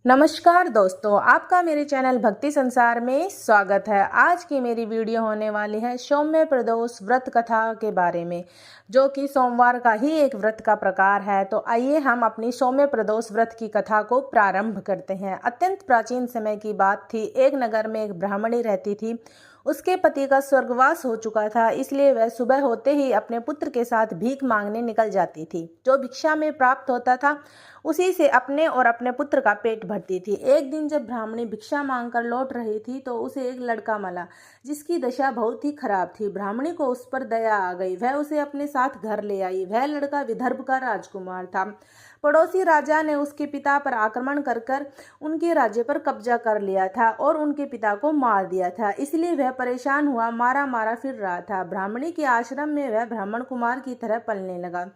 नमस्कार दोस्तों, आपका मेरे चैनल भक्ति संसार में स्वागत है। आज की मेरी वीडियो होने वाली है सौम्य प्रदोष व्रत कथा के बारे में, जो कि सोमवार का ही एक व्रत का प्रकार है। तो आइए हम अपनी सौम्य प्रदोष व्रत की कथा को प्रारंभ करते हैं। अत्यंत प्राचीन समय की बात थी। एक नगर में एक ब्राह्मणी रहती थी। उसके पति का स्वर्गवास हो चुका था, इसलिए वह सुबह होते ही अपने पुत्र के साथ भीख मांगने निकल जाती थी। जो भिक्षा में प्राप्त होता था उसी से अपने और अपने पुत्र का पेट भरती थी। एक दिन जब ब्राह्मणी भिक्षा मांगकर लौट रही थी तो उसे एक लड़का मिला, जिसकी दशा बहुत ही खराब थी। ब्राह्मणी को उस पर दया आ गई। वह उसे अपने साथ घर ले आई। वह लड़का विदर्भ का राजकुमार था। पड़ोसी राजा ने उसके पिता पर आक्रमण कर कर उनके राज्य पर कब्जा कर लिया था और उनके पिता को मार दिया था। इसलिए वह परेशान हुआ, मारा मारा फिर रहा था। ब्राह्मणी के आश्रम में वह ब्राह्मण कुमार की तरह पलने लगा।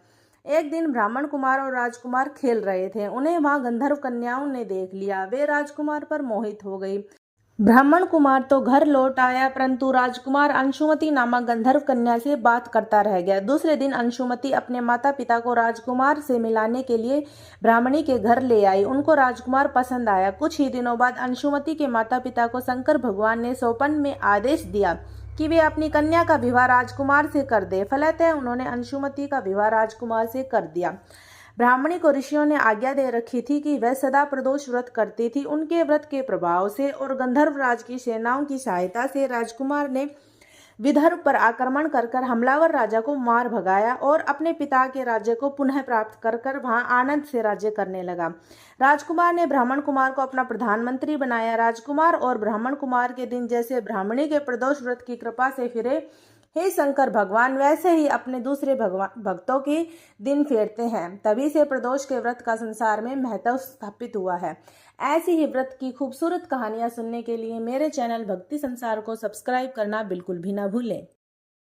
एक दिन ब्राह्मण कुमार और राजकुमार खेल रहे थे। उन्हें वहां गंधर्व कन्याओं ने देख लिया। वे राजकुमार पर मोहित हो गई। ब्राह्मण कुमार तो घर लौट आया, परंतु राजकुमार अंशुमति नामक गंधर्व कन्या से बात करता रह गया। दूसरे दिन अंशुमति अपने माता पिता को राजकुमार से मिलाने के लिए ब्राह्मणी के घर ले आई। उनको राजकुमार पसंद आया। कुछ ही दिनों बाद अंशुमति के माता पिता को शंकर भगवान ने सौपन में आदेश दिया कि वे अपनी कन्या का विवाह राजकुमार से कर दे। फलतः उन्होंने अंशुमति का विवाह राजकुमार से कर दिया। ब्राह्मणी को ऋषियों ने आज्ञा दे रखी थी कि वह सदा प्रदोष व्रत करती थी। उनके व्रत के प्रभाव से और गंधर्व राज की सेनाओं की सहायता से राजकुमार ने विदर्भ पर आक्रमण कर कर हमलावर राजा को मार भगाया और अपने पिता के राज्य को पुनः प्राप्त कर कर वहां आनंद से राज्य करने लगा। राजकुमार ने ब्राह्मण कुमार को अपना प्रधानमंत्री बनाया। राजकुमार और ब्राह्मण कुमार के दिन जैसे ब्राह्मणी के प्रदोष व्रत की कृपा से फिरे, हे शंकर भगवान, वैसे ही अपने दूसरे भक्तों के दिन फेरते हैं। तभी से प्रदोष के व्रत का संसार में महत्व स्थापित हुआ है। ऐसी ही व्रत की खूबसूरत कहानियां सुनने के लिए मेरे चैनल भक्ति संसार को सब्सक्राइब करना बिल्कुल भी ना भूलें।